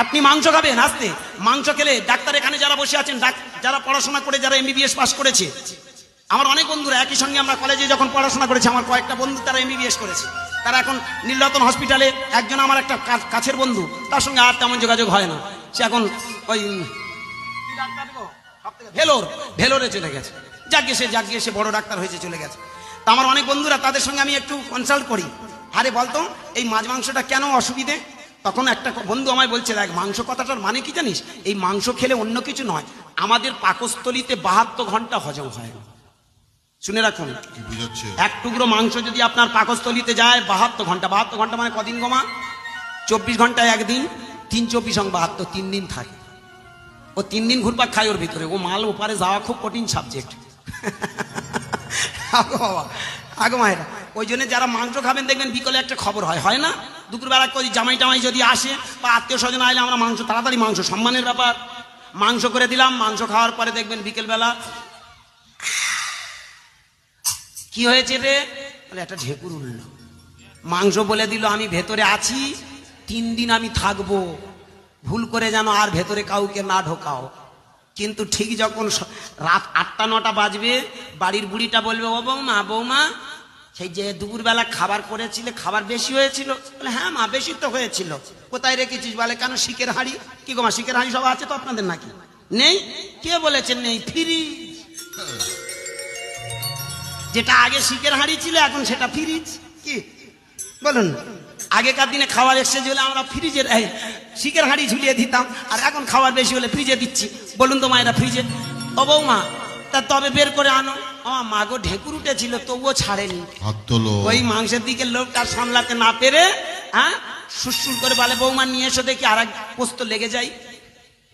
আপনি মাংস খাবেন আস্তে, মাংস খেলে ডাক্তার এখানে যারা বসে আছেন, যারা পড়াশোনা করে, যারা MBBS পাস করেছে, আমার অনেক বন্ধুরা একই সঙ্গে আমরা কলেজে যখন পড়াশোনা করেছি, আমার কয়েকটা বন্ধু তারা MBBS করেছে, তারা এখন নীলরতন হসপিটালে, একজন আমার একটা কাছের বন্ধু, তার সঙ্গে আর তেমন যোগাযোগ হয় না, সে এখন ওই ভেলোরে চলে গেছে, যাকে সে বড় ডাক্তার হয়েছে, চলে গেছে। তা আমার অনেক বন্ধুরা, তাদের সঙ্গে আমি একটু কনসাল্ট করি, আরে বলতো এই মাছ মাংসটা কেন অসুবিধে? তখন একটা বন্ধু আমায় বলছে, দেখ মাংস কথাটার মানে কি জানিস, এই মাংস খেলে অন্য কিছু নয়, আমাদের পাকস্থলীতে 72 ঘন্টা হজম হয় না। শুনে রাখুন, এক টুকরো মাংস যদি আপনার পাকস্থলীতে যায় 72 ঘন্টা, 72 ঘন্টা মানে কদিন গোমা? 24 ঘন্টায় একদিন, 3 24 72, 3 দিন থাকে। ও 3 দিন ঘুরপাক খায় ওর ভিতরে, ও মাল ওপারে যাওয়া খুব কঠিন সাবজেক্ট। আগো বাবা, আগো মায়েরা, ওই জন্য যারা মাংস খাবেন দেখবেন বিকেলে একটা খবর হয় না, দুপুরবেলা কই জামাই টামাই যদি আসে বা আত্মীয় স্বজন আইলে আমরা মাংস, তাড়াতাড়ি মাংস, সম্মানের ব্যাপার, মাংস করে দিলাম। মাংস খাওয়ার পরে দেখবেন বিকেলবেলা কি হয়েছে রে, বলে একটা ঢেকুর উঠল, মাংস বলে দিল আমি ভেতরে আছি, 3 দিন আমি থাকবো, ভুল করে যেন আর ভেতরে কাউকে না ঢোকাও। কিন্তু ঠিক যখন রাত 8টা 9টা বাজবে, বাড়ির বুড়িটা বলবে, ও বৌমা সেই যে দুপুরবেলা খাবার করেছিলে, খাবার বেশি হয়েছিল? বলে হ্যাঁ মা, বেশি তো হয়েছিল। কোথায় রেখেছিস? বলে কেন শিকের হাঁড়ি। কি গো মা, শিকের হাঁড়ি সব আছে তো আপনাদের নাকি? নেই। কে বলেছেন নেই? ফ্রিজ। যেটা আগে শিকের হাঁড়ি ছিল এখন সেটা ফ্রিজ। কি বলুন, আগেকার দিনে খাবার এক্সচেঞ্জ হলে আমরা ফ্রিজের শিকের হাঁড়ি ঝুলিয়ে দিতাম, আর এখন খাবার বেশি হলে ফ্রিজে দিচ্ছি। বলুন তো মায়েরা, ফ্রিজে। ও বৌমা, তা তবে বের করে আনো। আমার মা গো ঢেকুর উঠেছিল তবুও ছাড়েনি। ওই মাংসের দিকে লোকটা সামলাতে না পেরে সুরসুর করে বলে, বৌমা নিয়ে এসো দেখি আর এক পোস্ত লেগে যাই।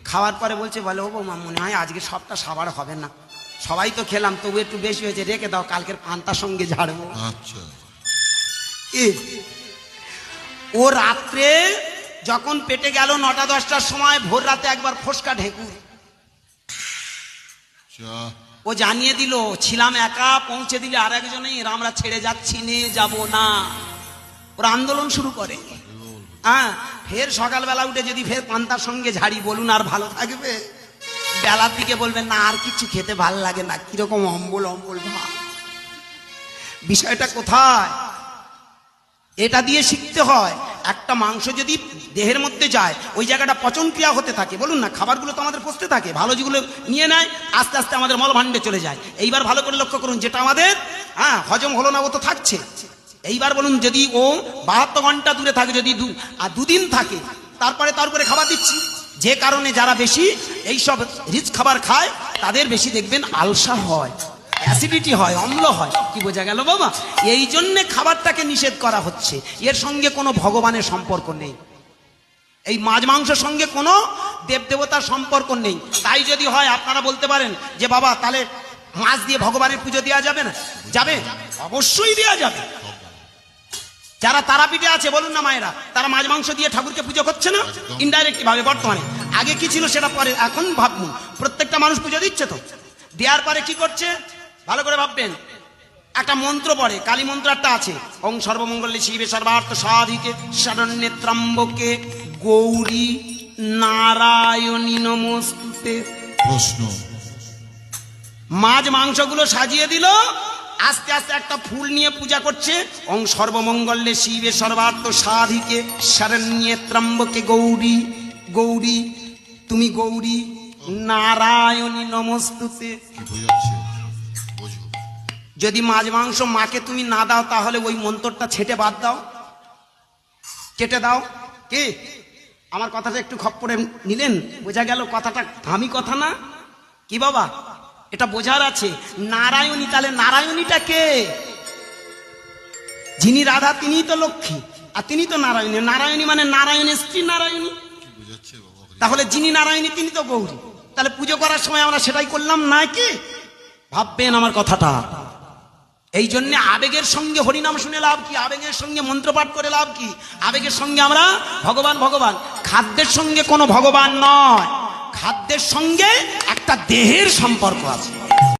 খাওয়ার পরে বলছে, বলে ও বৌমা মনে হয় আজকে সবটা সাবার হবে না, সবাই তো খেলাম তবু একটু বেশি হয়েছে, রেখে দাও, কালকের পান্তার সঙ্গে ঝাড়বো। আচ্ছা। ও রাত্রে যখন পেটে গেল 9টা 10টার সময়, ভোর রাতে একবার ফোসকা ঢেকুর, ও জানিয়ে দিল ছিলাম একা, পৌঁছে দিলে আর একজনেই, আমরা ছেড়ে যাচ্ছি, নিয়ে যাব না। ওরা আন্দোলন শুরু করে। ফের সকালবেলা উঠে যদি ফের পান্তার সঙ্গে ঝাড়ি, বলুন আর ভালো থাকবে? বেলার দিকে বলবেন না আর কিছু খেতে ভাল লাগে না, কিরকম অম্বল অম্বল ভাব। বিষয়টা কোথায়? এটা দিয়ে শিখতে হয়, একটা মাংস যদি দেহের মধ্যে যায়, ওই জায়গাটা পচন ক্রিয়া হতে থাকে। বলুন না, খাবারগুলো তো আমাদের পচতে থাকে, ভালো যেগুলো নিয়ে নেয় আস্তে আস্তে আমাদের মলভাণ্ডে চলে যায়। এইবার ভালো করে লক্ষ্য করুন, যেটা আমাদের হজম হলো না ও তো থাকছে। এইবার বলুন, যদি ও 72 ঘন্টা দূরে থাকে, যদি 2 দিন থাকে, তারপরে খাবার দিচ্ছি, যে কারণে যারা বেশি এইসব রিচ খাবার খায় তাদের বেশি দেখবেন আলসার হয়, অ্যাসিডিটি হয়, অম্ল হয়। কি বোঝা গেল বাবা? এই জন্যে খাবারটাকে নিষেধ করা হচ্ছে। এর সঙ্গে কোনো ভগবানের সম্পর্ক নেই, এই মাছ মাংসের সঙ্গে কোনো দেবদেবতার সম্পর্ক নেই। তাই যদি হয় আপনারা বলতে পারেন যে বাবা তাহলে মাছ দিয়ে ভগবানের পুজো দেওয়া যাবে না? যাবে, অবশ্যই দেওয়া যাবে। যারা তারাপীঠে আছে বলুন না মায়েরা, তারা মাছ মাংস দিয়ে ঠাকুরকে পুজো করছে না ইনডাইরেক্টলি ভাবে? বর্তমানে, আগে কি ছিল সেটা পরে, এখন ভাবুন। প্রত্যেকটা মানুষ পুজো দিচ্ছে তো, দেওয়ার পরে কি করছে ভালো করে ভাববেন। একটা মন্ত্র পড়ে, কালী মন্ত্র একটা আছে, ওং সর্বমঙ্গলে শিবে সর্বার্থ সাধিকে শরণ্যে ত্র্যম্বকে গৌরী নারায়ণী নমস্তুতে। প্রশ্ন, মাছ মাংসগুলো সাজিয়ে দিল, আস্তে আস্তে একটা ফুল নিয়ে পূজা করছে, ওং সর্বমঙ্গলে শিবে সর্বার্থ সাধিকে শরণ্যে ত্র্যম্বকে গৌরী, গৌরী তুমি গৌরী নারায়ণী নমস্তুতে। যদি মাছ মাংস মাকে তুমি না দাও, তাহলে ওই মন্ত্রটা ছেটে বাদ দাও, কেটে দাও। কি আমার কথাটা একটু খপ্পরে নিলেন? বোঝা গেল কথাটা দামি কথা না? কি বাবা, এটা বোঝার আছে। নারায়ণী, তাহলে নারায়ণীটা কে? যিনি রাধা তিনিই তো লক্ষ্মী, আর তিনি তো নারায়ণী। নারায়ণী মানে নারায়ণের স্ত্রী নারায়ণী। তাহলে যিনি নারায়ণী তিনি তো গৌরী। তাহলে পুজো করার সময় আমরা সেটাই করলাম না? কি ভাববেন আমার কথাটা? এই জন্য আবেগের সঙ্গে হরিনাম শুনে লাভ কি? আবেগের সঙ্গে মন্ত্রপাঠ করে লাভ কি? আবেগের সঙ্গে আমরা ভগবান ভগবান, খাদ্যের সঙ্গে কোনো ভগবান নয়, খাদ্যের সঙ্গে একটা দেহের সম্পর্ক আছে।